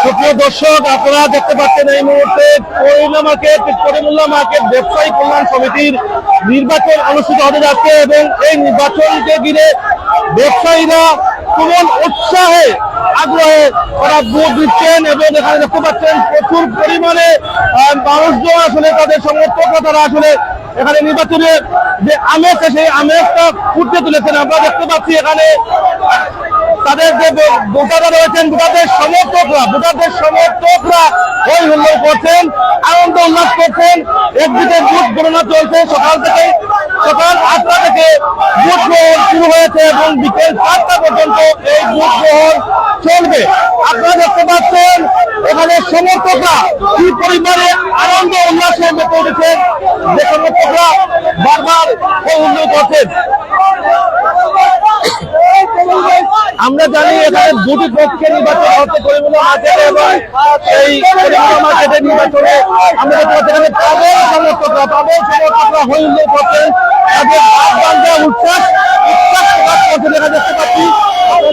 সুপ্রিয় দর্শক, আপনারা দেখতে পাচ্ছেন এই মুহূর্তে করিমুল্লাহ মার্কেট ব্যবসায়ী কল্যাণ সমিতির নির্বাচন অনুষ্ঠিত হতে যাচ্ছে এবং এই নির্বাচনকে ঘিরে ব্যবসায়ীরা কেমন উৎসাহে আগ্রহে তারা ভোট দিচ্ছেন এবং এখানে দেখতে পাচ্ছেন প্রচুর পরিমাণে মানুষজন আসলে তাদের সমর্থকরা তারা আসলে এখানে নির্বাচনে যে আমেজ সেই আমেজটা ফুটতে তুলেছেন। আমরা দেখতে পাচ্ছি এখানে তাদের যে ভোটাররা রয়েছেন ভোটারদের সমর্থকরা হই হুল্লোড় করছেন, আনন্দ উল্লাস করছেন। একদিকে ভোট গণনা চলছে, সকাল 8টা থেকে ভোট গ্রহণ শুরু হয়েছে এবং বিকেল 4টা পর্যন্ত এই ভোট গ্রহণ চলবে। আপনারা দেখতে পাচ্ছেন এখানে সমর্থকরা কি পরিমাণে আনন্দ উল্লাসে মেতে উঠেছেন, যে সমর্থকরা বারবার হই হুল্লোড় করছেন। আমরা জানি এখানে দুটি পক্ষে নির্বাচন হচ্ছে, করিমুল্লাহ মার্কেটে এবং এই করিমুল্লাহ মার্কেটের নির্বাচনে আমরা এখানে পাবেল সমর্থকরা হই হুল্লোড় করছেন, তাদের উচ্ছ্বাস প্রকাশ করছেন। এখানে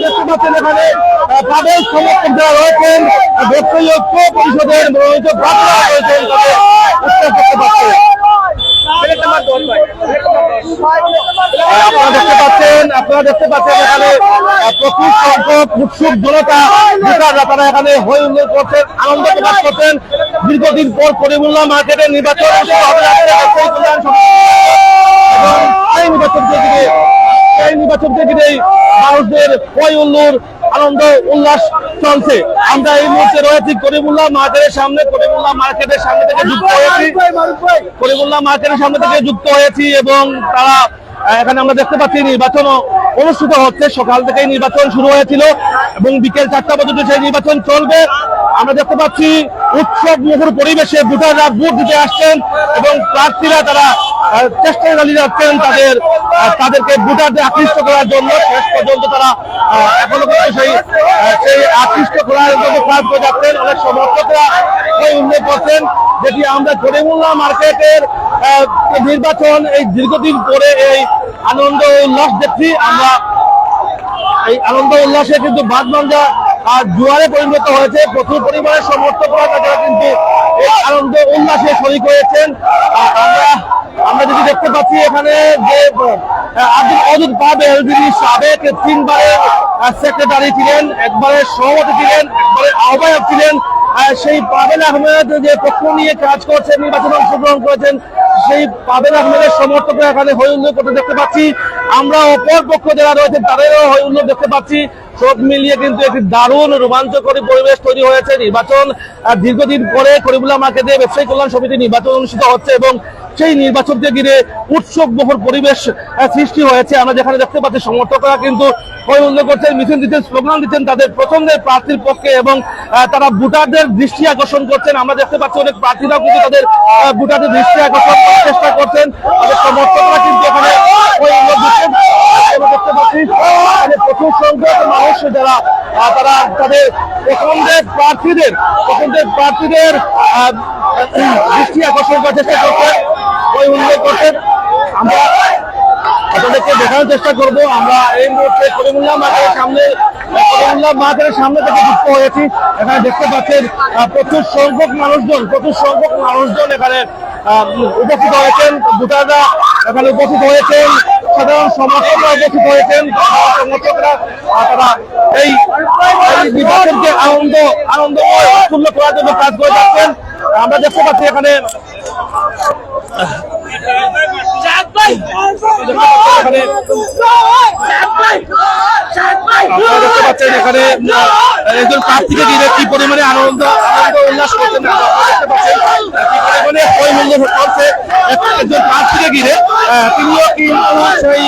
দেখতে পাচ্ছেন এখানে পাবেল সমর্থক যারা রয়েছেন ব্যবসায়ী ঐক্য পরিষদের রয়েছেন তাদের উচ্ছ্বাস দেখতে পাচ্ছেন। আপনারা দেখতে পাচ্ছেন এখানে প্রচুর সংখ্যক উৎসুক জনতা ভোটাররা তারা এখানে হই হুল্লোড় করছেন, আনন্দ প্রকাশ করছেন। দীর্ঘদিন পর করিমুল্লাহ মার্কেটের নির্বাচন এবং এই নির্বাচনকে ঘিরেই মানুষদের হই হুল্লোড় আনন্দ উল্লাস চলছে। আমরা এই মুহূর্তে রয়েছি করিমুল্লাহ মার্কেটের সামনে থেকে যুক্ত হয়েছি এবং তারা এখানে আমরা দেখতে পাচ্ছি নির্বাচন অনুষ্ঠিত হচ্ছে। সকাল থেকেই নির্বাচন শুরু হয়েছিল এবং বিকেল 4টা পর্যন্ত সেই নির্বাচন চলবে। আমরা দেখতে পাচ্ছি উৎসব মুখর পরিবেশে ভোটাররা ভোট দিতে আসছেন এবং প্রার্থীরা তারা চেষ্টা চালিয়ে যাচ্ছেন তাদেরকে ভোটারদের আকৃষ্ট করার জন্য। শেষ পর্যন্ত তারা এখনো সেই আকৃষ্ট করার জন্য কাজ করে যাচ্ছেন। অনেক সমর্থকরা উল্লেখ করছেন যেটি আমরা করিমুল্লাহ মার্কেটের নির্বাচন এই দীর্ঘদিন পরে এই আনন্দ উল্লাস দেখছি। আমরা এই আনন্দ উল্লাসে কিন্তু বাদবাঞ্জা জোয়ারে পরিণত হয়েছে। প্রচুর পরিমাণের সমর্থকরা তারা কিন্তু এই আনন্দ উল্লাসে শরীক হয়েছেন। আমরা যদি দেখতে পাচ্ছি এখানে যে অদূত পাবেল যিনি সাবেক 3বারের সেক্রেটারি ছিলেন, একবারের সভাপতি ছিলেন, একবারের আহ্বায়ক ছিলেন, সেই পাবেল আহমেদ যে পক্ষ নিয়ে কাজ করছেন, নির্বাচনে অংশগ্রহণ করেছেন, সেই পাবেল আহমেদের সমর্থকরা এখানে হই হুল্লোড় করতে দেখতে পাচ্ছি। আমরা অপর পক্ষ যারা রয়েছেন তাদেরও হই হুল্লোড় দেখতে পাচ্ছি। সব মিলিয়ে কিন্তু একটি দারুণ রোমাঞ্চকরী পরিবেশ তৈরি হয়েছে। নির্বাচন দীর্ঘদিন পরে করিমুল্লাহ মার্কেটে ব্যবসায়ী কল্যাণ সমিতি নির্বাচন অনুষ্ঠিত হচ্ছে এবং সেই নির্বাচনকে ঘিরে উৎসব মুখর পরিবেশ সৃষ্টি হয়েছে। আমরা যেখানে দেখতে পাচ্ছি সমর্থকরা কিন্তু হই হুল্লোড় করছেন, মিছিল দিচ্ছেন, স্লোগান দিচ্ছেন তাদের পছন্দের প্রার্থীর পক্ষে এবং তারা ভোটারদের দৃষ্টি আকর্ষণ করছেন। আমরা দেখতে পাচ্ছি অনেক প্রার্থীরাও কিন্তু তাদের ভোটারদের দৃষ্টি আকর্ষণ করার চেষ্টা করছেন, তাদের সমর্থকরা কিন্তু এখানে হই হুল্লোড় দিচ্ছেন। দেখতে পাচ্ছি প্রচুর সংখ্যক মানুষ যারা তারা তাদের পছন্দের প্রার্থীদের দৃষ্টি আকর্ষণ করার চেষ্টা করছেন, হই হুল্লোড় করছেন। আমরা আপনাদেরকে দেখানোর চেষ্টা করবো। আমরা এই মুহূর্তে করিমুল্লাহ মার্কেটের সামনে থেকে যুক্ত হয়েছি। এখানে দেখতে পাচ্ছেন প্রচুর সংখ্যক মানুষজন এখানে উপস্থিত হয়েছেন, ভোটাররা এখানে উপস্থিত হয়েছেন, সাধারণ সমর্থকরা উপস্থিত হয়েছেন। সমর্থকরা তারা এই নির্বাচনকে আনন্দময় উৎফুল্ল করার জন্য কাজ করে যাচ্ছেন। আমরা দেখতে পাচ্ছি এখানে দেখতে পাচ্ছেন এখানে একজন প্রার্থীকে ঘিরে কি পরিমাণে আনন্দ উল্লাস করছেন, দেখতে পাচ্ছেন কি পরিমাণে হই হুল্লোড় চলছে একজন প্রার্থীকে ঘিরে। তিনিও কিন্তু সেই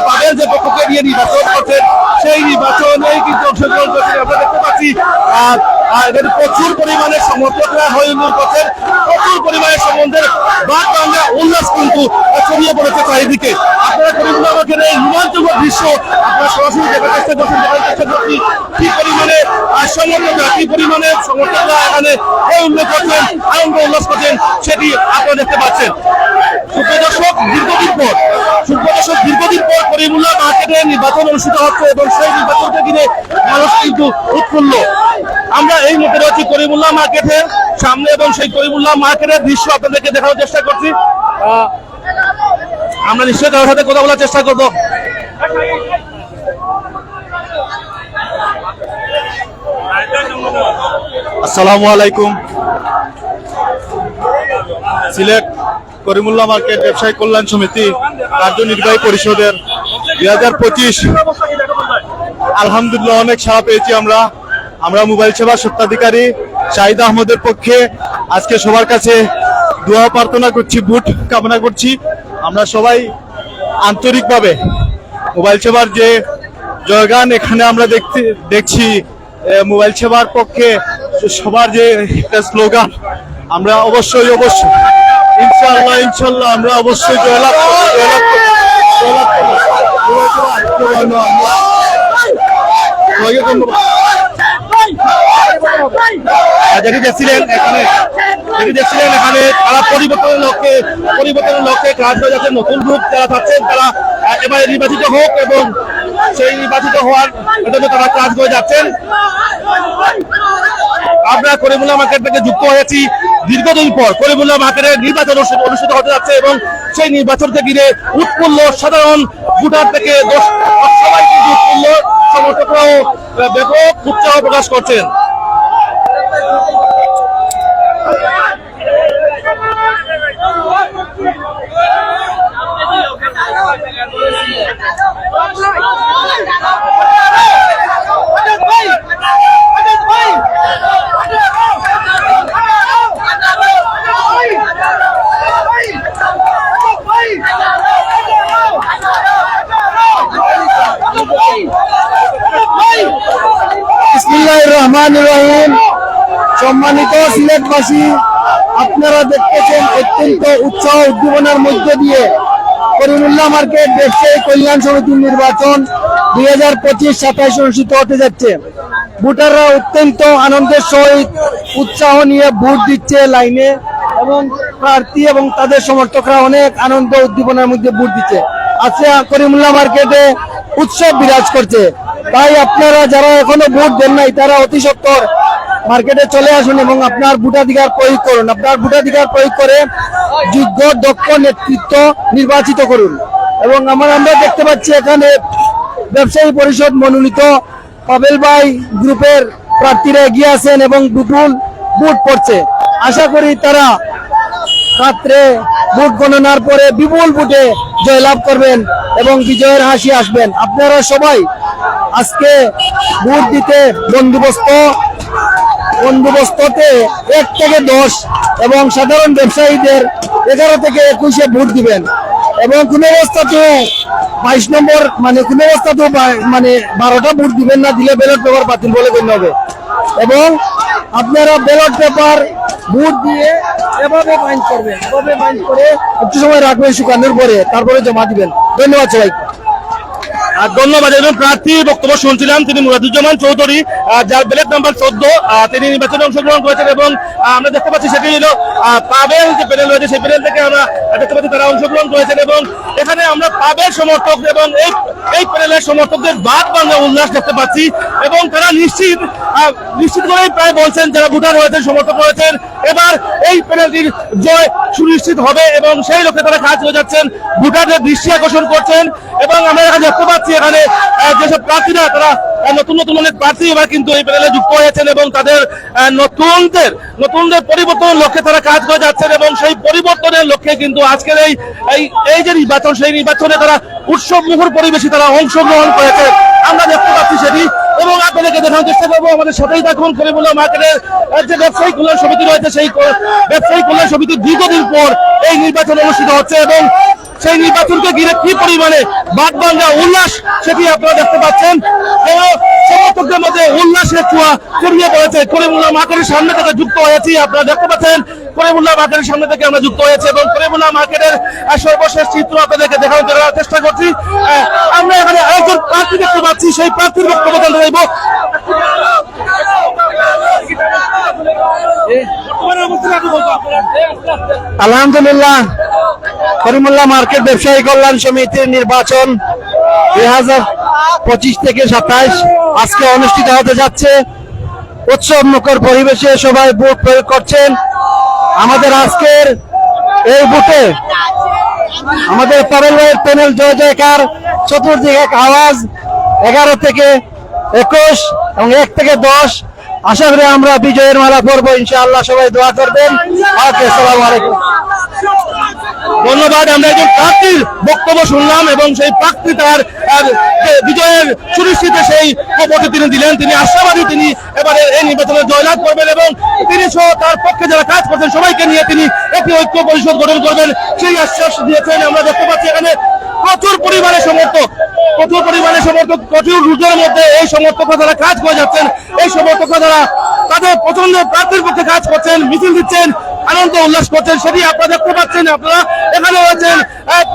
পাবেল যে পক্ষকে নিয়ে নির্বাচন করছেন সেই নির্বাচনেই কিন্তু অংশগ্রহণ করছেন। আমরা দেখতে পাচ্ছি প্রচুর পরিমাণে সমর্থকরা হই হুল্লোড় করছেন, প্রচুর পরিমাণে বাদ বাংলা উল্লাস কিন্তু ছড়িয়ে পড়েছে চারিদিকে। আপনারা করিমুল্লাহ মার্কেটের এই রোমাঞ্চকর দৃশ্য আপনারা সরাসরি দেখার চেষ্টা করছেন, কি পরিমাণে সমর্থকরা এখানে উল্লেখ করছেন, আনন্দ উল্লাস করছেন, সেটি আপনারা দেখতে পাচ্ছেন। সুপ্রিয় দর্শক, দীর্ঘদিন পর করিমুল্লাহ মার্কেটে নির্বাচন অনুষ্ঠিত হচ্ছে এবং সেই নির্বাচনকে ঘিরে মানুষ কিন্তু উৎফুল্ল। আমরা এই মুহূর্তে রয়েছি করিমুল্লাহ মার্কেটের সামনে এবং সেই করিমুল্লাহ মার্কেটের দৃশ্য আপনাদেরকে দেখানোর চেষ্টা করছি। আমরা নিশ্চয়ই কারোর সাথে কথা বলার চেষ্টা করবো। আসসালামু আলাইকুম। সিলেট করিমুল্লাহ মার্কেট ব্যবসায়ী কল্যাণ সমিতি কার্যনির্বাহী পরিষদের 2025 আলহামদুলিল্লাহ অনেক সাড়া পেয়েছি। আমরা মোবাইল সেবার স্বত্বাধিকারী শাহিদ আহমদের পক্ষে আজকে সবার কাছে দোয়া প্রার্থনা করছি, ভোট কামনা করছি। আমরা সবাই আন্তরিকভাবে মোবাইল সেবার যে জয়গান এখানে আমরা দেখছি, মোবাইল সেবার পক্ষে সবার যে একটা স্লোগান, আমরা অবশ্যই ইনশাল্লাহ আমরা অবশ্যই জয়লাভ যেটি দেখছিলেন এখানে তারা পরিবর্তনের লক্ষ্যে কাজ করে যাচ্ছেন। নতুন গ্রুপ যারা থাকছেন তারা এবারে নির্বাচিত হোক এবং সেই নির্বাচিত হওয়ার জন্য তারা কাজ করে যাচ্ছেন। আমরা করিমুল্লাহ মার্কেট থেকে যুক্ত হয়েছি দীর্ঘদিন পর। করিমুল্লাহ মার্কেটের নির্বাচন অনুষ্ঠিত হতে যাচ্ছে এবং সেই নির্বাচনকে ঘিরে উৎফুল্ল সাধারণ ভোটার থেকে সবাই কিন্তু উৎফুল্ল, সমর্থকরাও ব্যাপক উৎসাহ প্রকাশ করছেন। বিসমিল্লাহির রহমানির রহিম। সম্মানিত সিলেটবাসী, আপনারা দেখতেছেন অত্যন্ত উৎসাহ উদ্দীপনার মধ্য দিয়ে করিমুল্লাহ মার্কেট ব্যবসায়ী কল্যাণ সমিতির নির্বাচন 2025-27 অনুষ্ঠিত হতে যাচ্ছে। ভোটাররা অত্যন্ত আনন্দের সহিত উৎসাহ নিয়ে ভোট দিচ্ছে লাইনে, এবং প্রার্থী এবং তাদের সমর্থকরা অনেক আনন্দ উদ্দীপনার মধ্যে ভোট দিচ্ছে। আজকে করিমুল্লাহ মার্কেটে উৎসব বিরাজ করছে। তাই আপনারা যারা এখনো ভোট দেন নাই তারা অতি সত্বর মার্কেটে চলে আসুন এবং আপনার ভোটাধিকার প্রয়োগ করুন। আপনার ভোটাধিকার প্রয়োগ করে যোগ্য দক্ষ নেতৃত্ব নির্বাচিত করুন। এবং আমরা দেখতে পাচ্ছি এখানে ব্যবসায়ী পরিষদ মনোনীত পাবেল ভাই গ্রুপের প্রার্থীরা এগিয়ে আছেন এবং বিপুল ভোট পড়ছে। আশা করি তারা রাত্রে ভোট গণনার পরে বিপুল ভোটে জয়লাভ করবেন এবং বিজয়ের হাসি আসবেন। আপনারা সবাই আজকে ভোট দিতে বন্দোবস্ততে 1 থেকে 10 এবং সাধারণ ব্যবসায়ীদের 11 থেকে 21-এ ভোট দিবেন। এবং কোন অবস্থাতেও 22 নম্বর কোন অবস্থাতেও 12টা ভোট দিবেন না, দিলে ব্যালট পেপার বাতিল বলে গণ্য হবে। এবং আপনারা ব্যালট পেপার ভোট দিয়ে এভাবে বাইন্ড করবেন, করে একটু সময় রাখবেন শুকানোর পরে, তারপরে জমা দিবেন। ধন্যবাদ সবাই। ধন্যবাদ। একজন প্রার্থীর বক্তব্য শুনছিলাম, তিনি মুরাদুজ্জামান চৌধুরী, যার ব্যালট নাম্বার 14। তিনি নির্বাচনে অংশগ্রহণ করেছেন এবং আমরা দেখতে পাচ্ছি সেটি হলো পাবেল যে প্যানেল রয়েছে, সেই প্যানেল থেকে আমরা দেখতে পাচ্ছি তারা অংশগ্রহণ করেছেন এবং এখানে আমরা পাবেল সমর্থক এবং এই প্যানেলের সমর্থকদের বাদ বাংলা উল্লাস দেখতে পাচ্ছি এবং তারা নিশ্চিত করেই প্রায় বলছেন যারা ভোটার রয়েছেন, সমর্থক রয়েছেন, এবার এই প্যানেলটির জয় সুনিশ্চিত হবে এবং সেই লক্ষ্যে তারা কাজ করে যাচ্ছেন, ভোটারদের দৃষ্টি আকর্ষণ করছেন। এবং আমরা এখানে দেখতে পাচ্ছি এখানে যেসব প্রার্থীরা তারা নতুন অনেক প্রার্থী এবার কিন্তু এই প্যানেলে যুক্ত হয়েছেন এবং তাদের নতুনদের পরিবর্তনের লক্ষ্যে তারা কাজ করে যাচ্ছেন এবং সেই পরিবর্তনের লক্ষ্যে কিন্তু আজকের এই যে নির্বাচন, সেই নির্বাচনে তারা উৎসব মুখর পরিবেশে তারা অংশগ্রহণ করেছে, আমরা দেখতে পাচ্ছি সেটি। এবং আপনাদেরকে দেখানোর চেষ্টা করবো, আমাদের সাথেই থাকুন। করিমুল্লাহ মার্কেটের যে ব্যবসায়ী কল্যাণ সমিতি রয়েছে, সেই ব্যবসায়ী কল্যাণ সমিতির দীর্ঘদিন পর এই নির্বাচন অনুষ্ঠিত হচ্ছে এবং সেই নির্বাচনকে ঘিরে কি পরিমাণে বাদ বাংলা উল্লাস সেটি আপনারা দেখতে পাচ্ছেন। সমর্থকদের মধ্যে উল্লাসের ছোঁয়া ছড়িয়ে পড়েছে। করিমুল্লাহ মার্কেটের সামনে থেকে যুক্ত হয়েছি, আপনারা দেখতে পাচ্ছেন করিমুল্লাহ মার্কেটের সামনে থেকে আমরা যুক্ত হয়েছে এবং করিমুল্লাহ মার্কেটের সর্বশেষ চিত্র আপনাদেরকে দেখানোর চেষ্টা করছি। আমরা এখানে একজন প্রার্থী দেখতে পাচ্ছি, সেই প্রার্থীর বক্তব্য জানতে চাইবো। আলহামদুলিল্লাহ, করিমুল্লাহ মার্কেট ব্যবসায়ী কল্যাণ সমিতির নির্বাচন 2025 থেকে 27 আজকে অনুষ্ঠিত হতে যাচ্ছে। উৎসব মুখর পরিবেশে সবাই ভোট প্রয়োগ করছেন। আমাদের আজকের এই ভোটে আমাদের পাবেল ভাইয়ের প্যানেল জয় জয়কার, চতুর্দিকে এক আওয়াজ, 11 থেকে 21 এবং 1 থেকে 10। আশা করি আমরা বিজয়ের মালা পরবো ইনশাআল্লাহ। সবাই দোয়া করবেন। ওকে, আসসালামু আলাইকুম। ধন্যবাদ। আমরা একজন প্রার্থীর বক্তব্য শুনলাম এবং সেই প্রার্থী তার বিজয়ের সুনিশ্চিত সেই খবরটি তিনি দিলেন। তিনি আশাবাদী তিনি এবারে এই নির্বাচনে জয়লাভ করবেন এবং তিনি সহ তার পক্ষে যারা কাজ করছেন সবাইকে নিয়ে তিনি একটি ঐক্য পরিষদ গঠন করবেন সেই আশ্বাস দিয়েছেন। আমরা দেখতে পাচ্ছি এখানে প্রচুর পরিমাণে সমর্থক, প্রচুর রুটের মধ্যে এই সমর্থকরা যারা কাজ করে যাচ্ছেন, এই সমর্থকরা যারা তাদের পছন্দের প্রার্থীর পক্ষে কাজ করছেন, মিছিল দিচ্ছেন, আনন্দ উল্লাস করছেন, সেটি আপনারা দেখতে পাচ্ছেন। আপনারা এখানে রয়েছেন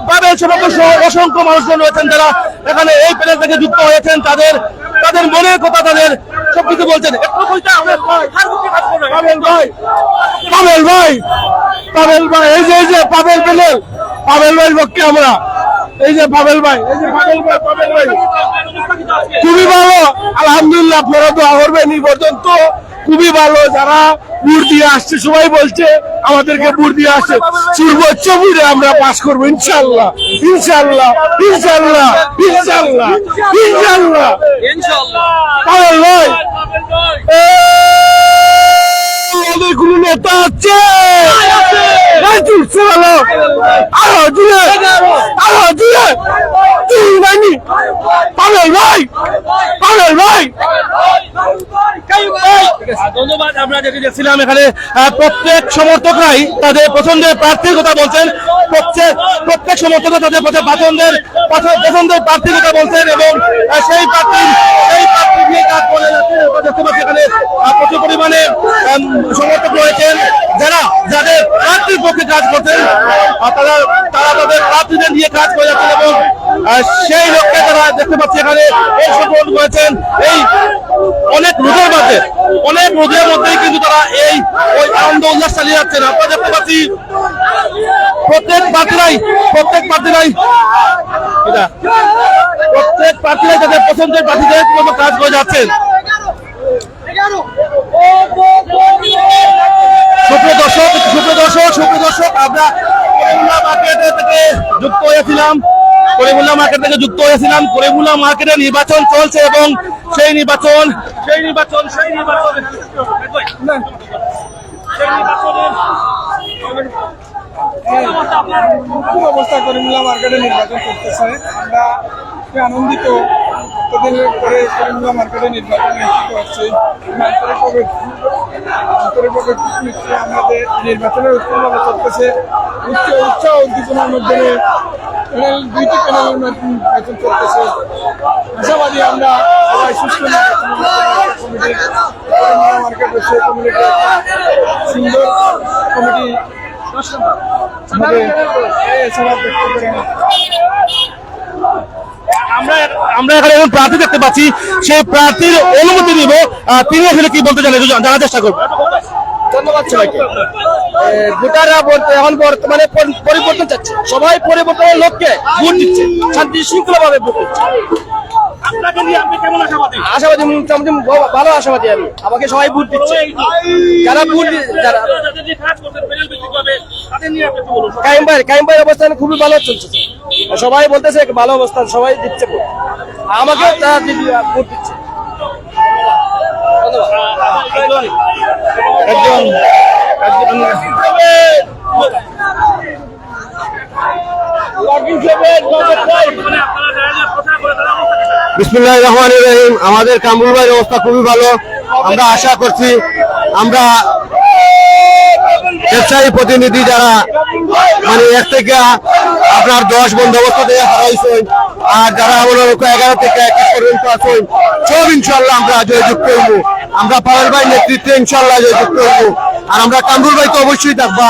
পাবেল সভাপতি সহ অসংখ্য মানুষজন রয়েছেন যারা এখানে এই প্যানেল থেকে যুক্ত হয়েছেন। তাদের মনের কথা, তাদের সবকিছু বলছেন। পাবেল ভাই, এই যে পাবেল প্যানেল, পাবেল ভাইয়ের পক্ষে আমরা, এই যে পাবেল ভাই খুবই ভালো। আলহামদুলিল্লাহ, আপনারা দোয়া করবেন। এই পর্যন্ত খুবই ভালো। যারা ভোট দিয়ে আসছে সবাই বলছে আমাদেরকে ভোট দিয়ে আসছে, সর্বোচ্চ ভোটে আমরা পাস করবো ইনশাল্লাহ, ইনশাল্লাহ, ইনশাল্লাহ, ইনশাল্লাহ, ইনশাল্লাহ। পাবেল ভাই, অনেকগুলো নেতা আছে, ধন্যবাদ। আমরা যেটি দেখছিলাম এখানে প্রত্যেক সমর্থকরাই তাদের পছন্দের প্রার্থীর কথা বলছেন, প্রত্যেক সমর্থকরা তাদের পছন্দের প্রার্থীর কথা বলছেন এবং সেই প্রার্থী নিয়ে কাজ করে যাচ্ছেন। দেখতে পাচ্ছি এখানে প্রচুর পরিমাণে সমর্থক রয়েছেন যাদের প্রার্থীর পক্ষে কাজ করছেন, তারা তাদের প্রার্থীদের নিয়ে কাজ করে যাচ্ছেন এবং সেই লক্ষ্যে তারা দেখতে পাচ্ছি এখানে এই সম্পন্ন করেছেন। এই অনেক রোদের মধ্যেই কিন্তু তারা এই আনন্দ উল্লাস চালিয়ে যাচ্ছেন। আপনারা দেখতে পাচ্ছি প্রত্যেক প্রার্থীরাই তাদের পছন্দের প্রার্থীদের কাজ করে যাচ্ছেন। সুপ্রিয় দর্শক, আমরা করিমুল্লাহ মার্কেট থেকে যুক্ত হয়েছিলাম। করিমুল্লাহ মার্কেটে নির্বাচন চলছে এবং সেই নির্বাচন অবস্থা করিমুল্লাহ মার্কেটে নির্বাচন করতেছে। আমরা আনন্দিত কতদিন পরে করিমুল্লাহ মার্কেটে নির্বাচন অনুষ্ঠিত হচ্ছে। আমাদের নির্বাচনের উৎসবভাবে চলতেছে। উৎসাহ উদ্দীপনার মধ্যে দুইটি প্যানেলের নির্বাচন চলতেছে। আশাবাদী আমরা সবাই সুস্থ করিমুল্লাহ মার্কেট হচ্ছে কমিউনিটি সুন্দর কমিটি আমরা এখানে এখন প্রার্থী দেখতে পাচ্ছি, সেই প্রার্থীর অনুমতি নিব। তিনি আসলে কি বলতে চান জানার চেষ্টা করবো। ধন্যবাদ সবাইকে। ভোটাররা এখন বর্তমানে পরিবর্তন চাচ্ছে, সবাই পরিবর্তনের লক্ষ্যে ভোট দিচ্ছে, শান্তি শৃঙ্খলা ভাবে ভোট দিচ্ছে। আশাবাদী, ভালো আশাবাদী আমি। আমাকে সবাই ভোট দিচ্ছে, কাইম ভাই অবস্থান খুবই ভালো চলছে। সবাই বলতেছে ভালো অবস্থান, সবাই দিচ্ছে ভোট, আমাকে তারা ভোট দিচ্ছে। বিসমিল্লাহির রহমানির রহিম। আমাদের কামরুল ভাইয়ের অবস্থা খুবই ভালো। আমরা আশা করছি আমরা ব্যবসায়ী প্রতিনিধি যারা মানে 1 থেকে আপনার 10 বন্দোবস্ত দিয়ে হারাইছেন, আর যারা 11 থেকে 21 পর্যন্ত আছেন, সব ইনশাল্লাহ আমরা জয়যুক্ত হইব। আমরা পাবেল ভাই নেতৃত্বে ইনশাল্লাহ জয়যুক্ত হইব। আর আমরা কামরুল ভাই তো অবশ্যই থাকবা,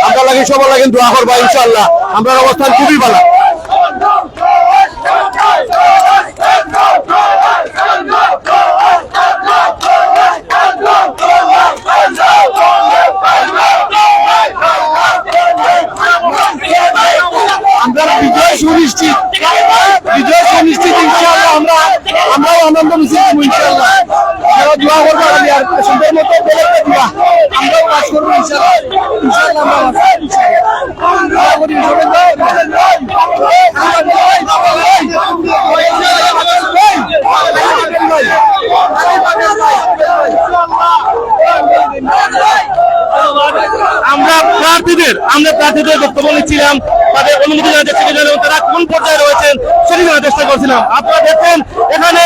আমরা লাগে সবার লাগে দোয়া করবা ইনশাআল্লাহ। আমরা অবস্থান খুবই ভালো। আমরা বিজয় সুনিশ্চিত, বিজয় সুনিশ্চিত ইনশাআল্লাহ। আমরাও আনন্দ মিছিল করবো ইনশাআল্লাহ। আপনারা দোয়া করবো খালি, আর সুন্দর মতো বলে দিবা, আমরাও কাজ করবো ইনশাআল্লাহ। ইনশাআল্লাহ আমরা কাজ করবো ইনশাআল্লাহ। দোয়া করি আমরা প্রার্থীদের বক্তব্য নিচ্ছিলাম, তাদের অনুমতি জানার চেষ্টা করছিলাম, তারা কোন পর্যায়ে রয়েছেন সেটি জানার চেষ্টা করছিলাম। আপনারা দেখেন এখানে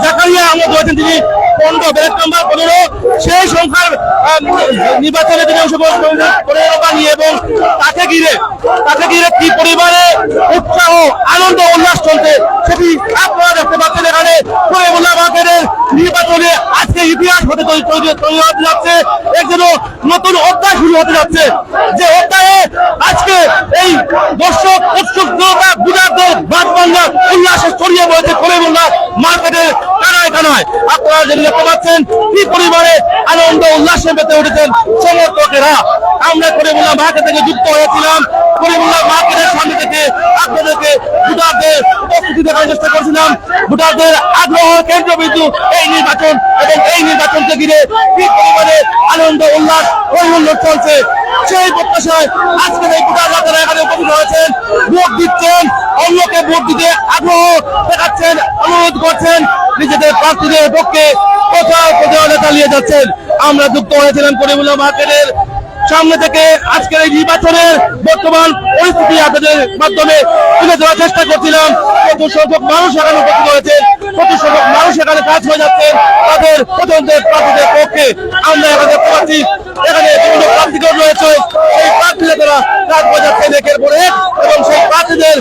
জাকারিয়া আহমেদ রয়েছেন, তিনি 15 ব্যালট নাম্বার 15 সেই সংখ্যার নির্বাচনে তিনি অংশগ্রহণ নিয়ে, এবং তাকে ঘিরে কি পরিবারে উৎসাহ আনন্দ উল্লাস চলছে সেটি আপনারা দেখতে পাচ্ছেন। এখানে করিমুল্লাহ মার্কেটের নির্বাচনে আজকে ইতিহাস হতে তৈরি হতে যাচ্ছে, এক যেন নতুন অধ্যায় শুরু হতে যাচ্ছে, যে অধ্যায়ে আজকে এই দর্শক উৎসুকতা বুঝাদের বাদ বাংলা উল্লাসে ছড়িয়ে পড়েছে করিমুল্লাহ মার্কেটের কানায় কানায়। আপনারা যেটা দেখতে পাচ্ছেন কি পরিমাণে আনন্দ উল্লাসে মেতে উঠেছেন সমর্থকেরা। আমরা করিমুল্লাহ মার্কেট থেকে যুক্ত হয়েছিলাম, করিমুল্লাহ মার্কেটের সামনে থেকে আপনাদেরকে ভোটারদের উপস্থিতি দেখার চেষ্টা করছিলাম, ভোটারদের আগ্রহ কেন্দ্রবিন্দু এই নির্বাচন, এবং এই নির্বাচনকে ঘিরে কি পরিমাণে আনন্দ উল্লাস হইহুল্লোড় চলছে সেই প্রত্যাশায় আজকের এই ভোটাররা যারা এখানে উপস্থিত হয়েছেন, ভোট দিচ্ছেন, অন্যকে ভোট দিতে আগ্রহ দেখাচ্ছেন, অনুরোধ করছেন, নিজেদের প্রার্থীদের পক্ষে প্রচার প্রচারণা চালিয়ে যাচ্ছেন। আমরা যুক্ত হয়েছিলাম করিমুল্লাহ মার্কেটের সামনে থেকে আজকের এই নির্বাচনের বর্তমান পরিস্থিতি আপনাদের মাধ্যমে তুলে ধরার চেষ্টা করছিলাম। প্রচুর সংখ্যক মানুষ এখানে উপস্থিত হয়েছে, প্রচুর সংখ্যক মানুষ এখানে কাজ হয়ে যাচ্ছে তাদের পছন্দের প্রার্থীদের পক্ষে। আমরা এখানে দেখতে পাচ্ছি এখানে বিভিন্ন প্রার্থীগণ রয়েছে, সেই প্রার্থীরা তারা কাজ হয়ে যাচ্ছেন একের পর এক, এবং সেই প্রার্থীদের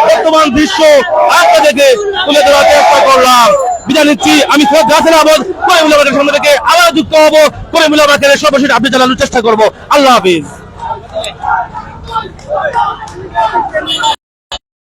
বর্তমান দৃশ্য আপনাদেরকে তুলে ধরার চেষ্টা করলাম। বিদায় নিচ্ছি, আমি সৈয়দ রাসেল আহমদ, করিমুল্লাহ মার্কেটের সামনে থেকে আবার যুক্ত হব, করিমুল্লাহ মার্কেটের সর্বশেষ আপডেট জানানোর চেষ্টা করবো। আল্লাহ হাফিজ।